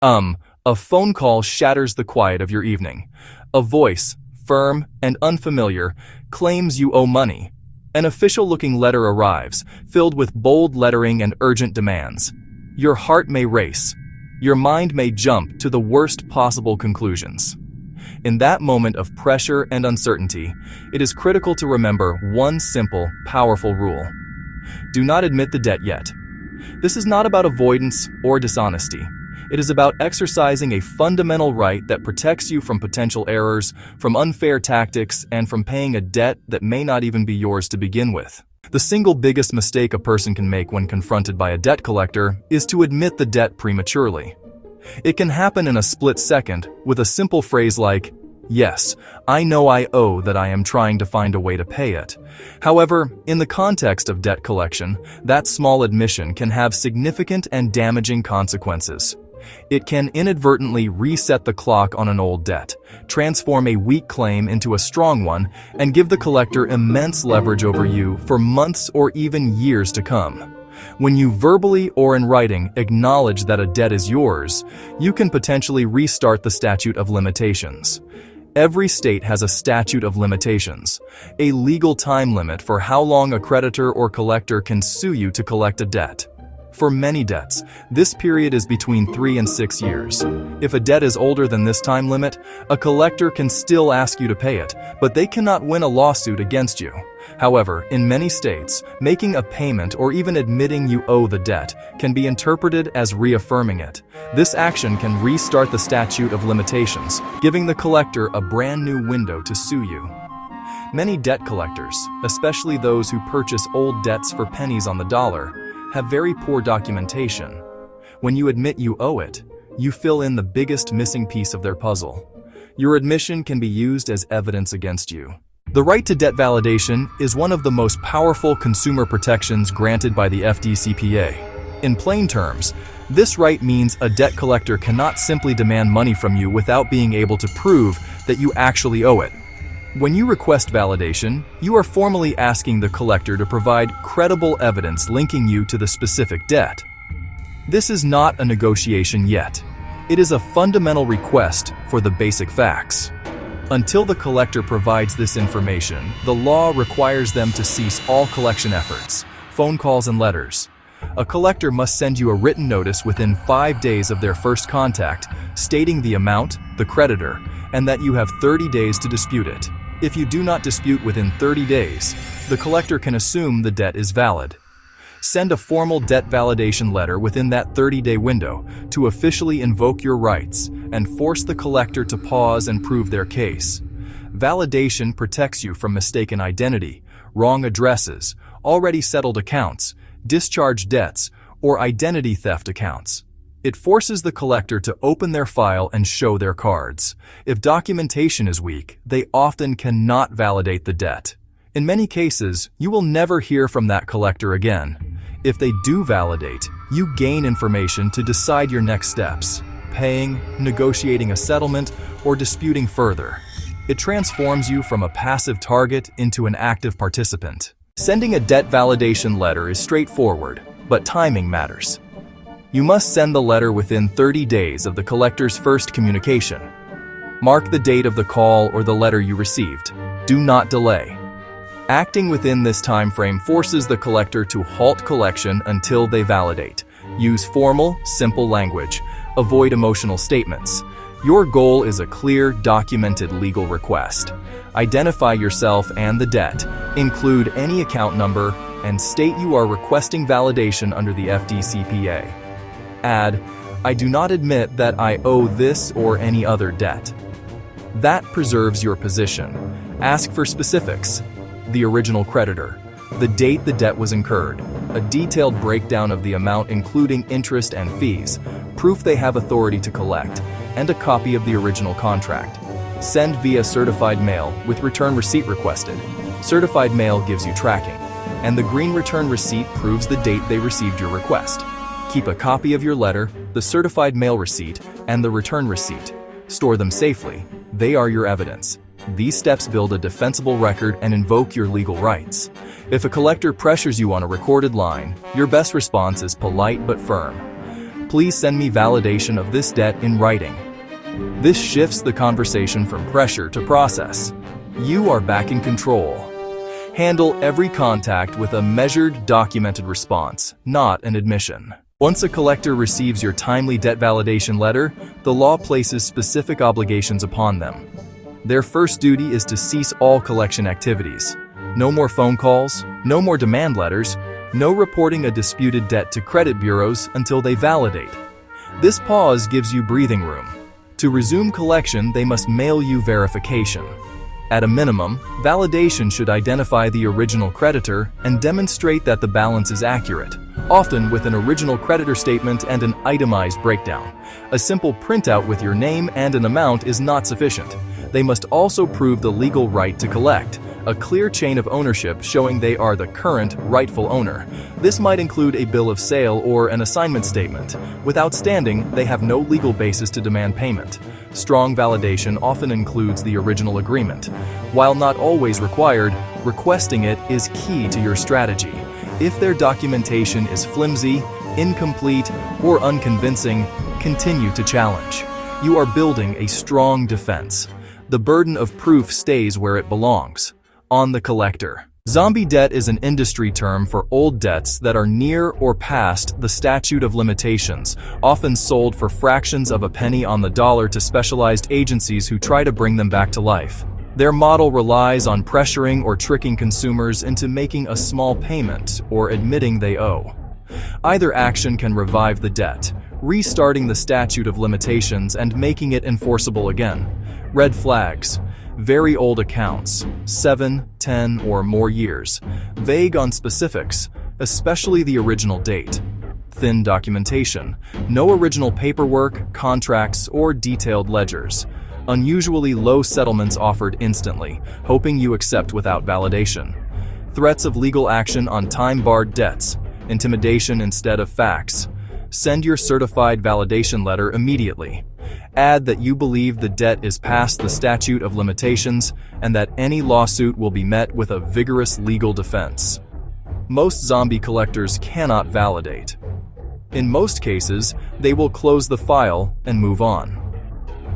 A phone call shatters the quiet of your evening. A voice, firm and unfamiliar, claims you owe money. An official-looking letter arrives, filled with bold lettering and urgent demands. Your heart may race. Your mind may jump to the worst possible conclusions. In that moment of pressure and uncertainty, it is critical to remember one simple, powerful rule. Do not admit the debt yet. This is not about avoidance or dishonesty. It is about exercising a fundamental right that protects you from potential errors, from unfair tactics, and from paying a debt that may not even be yours to begin with. The single biggest mistake a person can make when confronted by a debt collector is to admit the debt prematurely. It can happen in a split second with a simple phrase like, "Yes, I know I owe that I am trying to find a way to pay it." However, in the context of debt collection, that small admission can have significant and damaging consequences. It can inadvertently reset the clock on an old debt, transform a weak claim into a strong one, and give the collector immense leverage over you for months or even years to come. When you verbally or in writing acknowledge that a debt is yours, you can potentially restart the statute of limitations. Every state has a statute of limitations, a legal time limit for how long a creditor or collector can sue you to collect a debt. For many debts, this period is between 3 and 6 years. If a debt is older than this time limit, a collector can still ask you to pay it, but they cannot win a lawsuit against you. However, in many states, making a payment or even admitting you owe the debt can be interpreted as reaffirming it. This action can restart the statute of limitations, giving the collector a brand new window to sue you. Many debt collectors, especially those who purchase old debts for pennies on the dollar, have very poor documentation. When you admit you owe it, you fill in the biggest missing piece of their puzzle. Your admission can be used as evidence against you. The right to debt validation is one of the most powerful consumer protections granted by the FDCPA. In plain terms, this right means a debt collector cannot simply demand money from you without being able to prove that you actually owe it. When you request validation, you are formally asking the collector to provide credible evidence linking you to the specific debt. This is not a negotiation yet. It is a fundamental request for the basic facts. Until the collector provides this information, the law requires them to cease all collection efforts, phone calls and letters. A collector must send you a written notice within 5 days of their first contact, stating the amount, the creditor, and that you have 30 days to dispute it. If you do not dispute within 30 days, the collector can assume the debt is valid. Send a formal debt validation letter within that 30-day window to officially invoke your rights and force the collector to pause and prove their case. Validation protects you from mistaken identity, wrong addresses, already settled accounts, discharged debts, or identity theft accounts. It forces the collector to open their file and show their cards. If documentation is weak, they often cannot validate the debt. In many cases, you will never hear from that collector again. If they do validate, you gain information to decide your next steps: paying, negotiating a settlement, or disputing further. It transforms you from a passive target into an active participant. Sending a debt validation letter is straightforward, but timing matters. You must send the letter within 30 days of the collector's first communication. Mark the date of the call or the letter you received. Do not delay. Acting within this time frame forces the collector to halt collection until they validate. Use formal, simple language. Avoid emotional statements. Your goal is a clear, documented legal request. Identify yourself and the debt. Include any account number and state you are requesting validation under the FDCPA. Add, "I do not admit that I owe this or any other debt." That preserves your position. Ask for specifics: the original creditor, the date the debt was incurred, a detailed breakdown of the amount including interest and fees, proof they have authority to collect, and a copy of the original contract. Send via certified mail with return receipt requested. Certified mail gives you tracking, and the green return receipt proves the date they received your request. Keep a copy of your letter, the certified mail receipt, and the return receipt. Store them safely. They are your evidence. These steps build a defensible record and invoke your legal rights. If a collector pressures you on a recorded line, your best response is polite but firm. Please send me validation of this debt in writing. This shifts the conversation from pressure to process. You are back in control. Handle every contact with a measured, documented response, not an admission. Once a collector receives your timely debt validation letter, the law places specific obligations upon them. Their first duty is to cease all collection activities. No more phone calls, no more demand letters, no reporting a disputed debt to credit bureaus until they validate. This pause gives you breathing room. To resume collection, they must mail you verification. At a minimum, validation should identify the original creditor and demonstrate that the balance is accurate, often with an original creditor statement and an itemized breakdown. A simple printout with your name and an amount is not sufficient. They must also prove the legal right to collect, a clear chain of ownership showing they are the current, rightful owner. This might include a bill of sale or an assignment statement. Without standing, they have no legal basis to demand payment. Strong validation often includes the original agreement. While not always required, requesting it is key to your strategy. If their documentation is flimsy, incomplete, or unconvincing, continue to challenge. You are building a strong defense. The burden of proof stays where it belongs, on the collector. Zombie debt is an industry term for old debts that are near or past the statute of limitations, often sold for fractions of a penny on the dollar to specialized agencies who try to bring them back to life. Their model relies on pressuring or tricking consumers into making a small payment or admitting they owe. Either action can revive the debt, restarting the statute of limitations and making it enforceable again. Red flags. Very old accounts, 7, 10, or more years. Vague on specifics, especially the original date. Thin documentation. No original paperwork, contracts, or detailed ledgers. Unusually low settlements offered instantly, hoping you accept without validation. Threats of legal action on time-barred debts. Intimidation instead of facts. Send your certified validation letter immediately. Add that you believe the debt is past the statute of limitations and that any lawsuit will be met with a vigorous legal defense. Most zombie collectors cannot validate. In most cases, they will close the file and move on.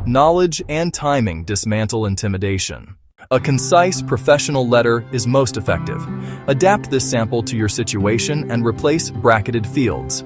Knowledge and timing dismantle intimidation. A concise, professional letter is most effective. Adapt this sample to your situation and replace bracketed fields.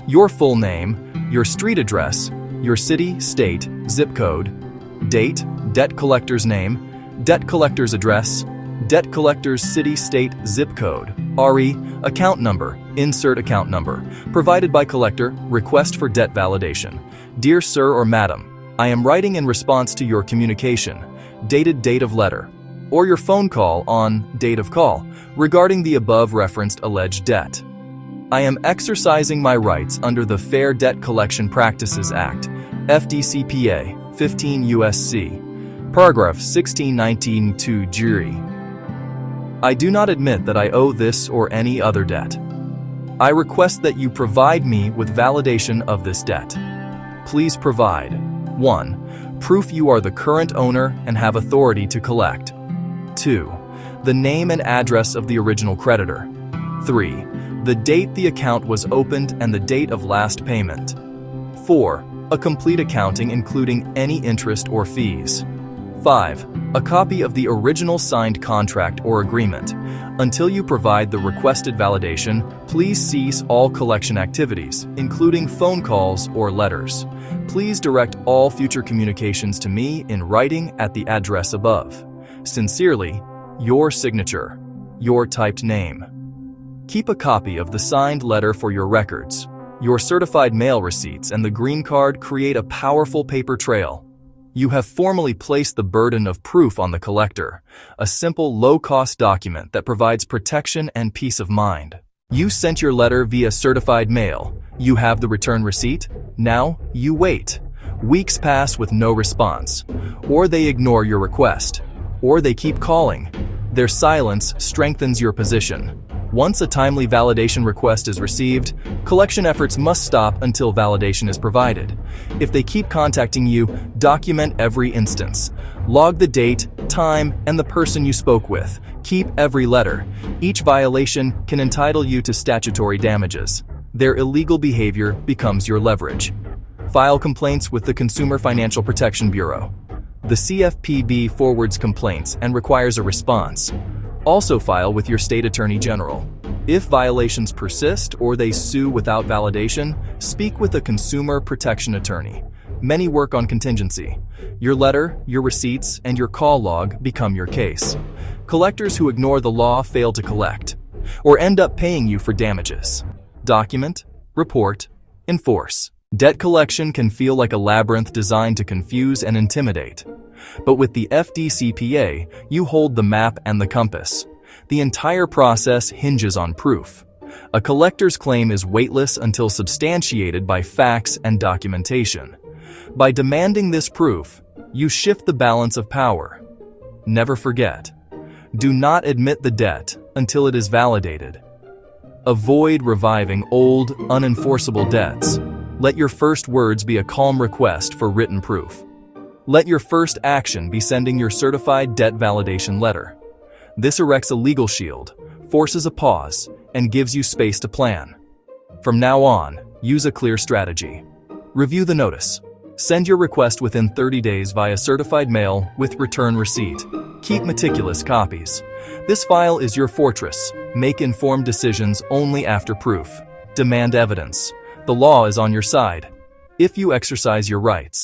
Your full name, your street address, your city, state, zip code, date, debt collector's name, debt collector's address, debt collector's city, state, zip code, RE, account number, insert account number, provided by collector, request for debt validation. Dear Sir or Madam, I am writing in response to your communication, dated date of letter, or your phone call on date of call, regarding the above referenced alleged debt. I am exercising my rights under the Fair Debt Collection Practices Act, FDCPA, 15 U.S.C., paragraph 1619-2 jury. I do not admit that I owe this or any other debt. I request that you provide me with validation of this debt. Please provide 1. Proof you are the current owner and have authority to collect. 2. The name and address of the original creditor. 3. The date the account was opened and the date of last payment. 4. A complete accounting including any interest or fees. 5. A copy of the original signed contract or agreement. Until you provide the requested validation, please cease all collection activities, including phone calls or letters. Please direct all future communications to me in writing at the address above. Sincerely, your signature, your typed name. Keep a copy of the signed letter for your records. Your certified mail receipts and the green card create a powerful paper trail. You have formally placed the burden of proof on the collector, a simple, low-cost document that provides protection and peace of mind. You sent your letter via certified mail. You have the return receipt. Now, you wait. Weeks pass with no response. Or they ignore your request. Or they keep calling. Their silence strengthens your position. Once a timely validation request is received, collection efforts must stop until validation is provided. If they keep contacting you, document every instance. Log the date, time, and the person you spoke with. Keep every letter. Each violation can entitle you to statutory damages. Their illegal behavior becomes your leverage. File complaints with the Consumer Financial Protection Bureau. The CFPB forwards complaints and requires a response. Also file with your state attorney general. If violations persist or they sue without validation, speak with a consumer protection attorney. Many work on contingency. Your letter, your receipts, and your call log become your case. Collectors who ignore the law fail to collect, or end up paying you for damages. Document, report, enforce. Debt collection can feel like a labyrinth designed to confuse and intimidate. But with the FDCPA, you hold the map and the compass. The entire process hinges on proof. A collector's claim is weightless until substantiated by facts and documentation. By demanding this proof, you shift the balance of power. Never forget, do not admit the debt until it is validated. Avoid reviving old, unenforceable debts. Let your first words be a calm request for written proof. Let your first action be sending your certified debt validation letter. This erects a legal shield, forces a pause, and gives you space to plan. From now on, use a clear strategy. Review the notice. Send your request within 30 days via certified mail with return receipt. Keep meticulous copies. This file is your fortress. Make informed decisions only after proof. Demand evidence. The law is on your side, if you exercise your rights.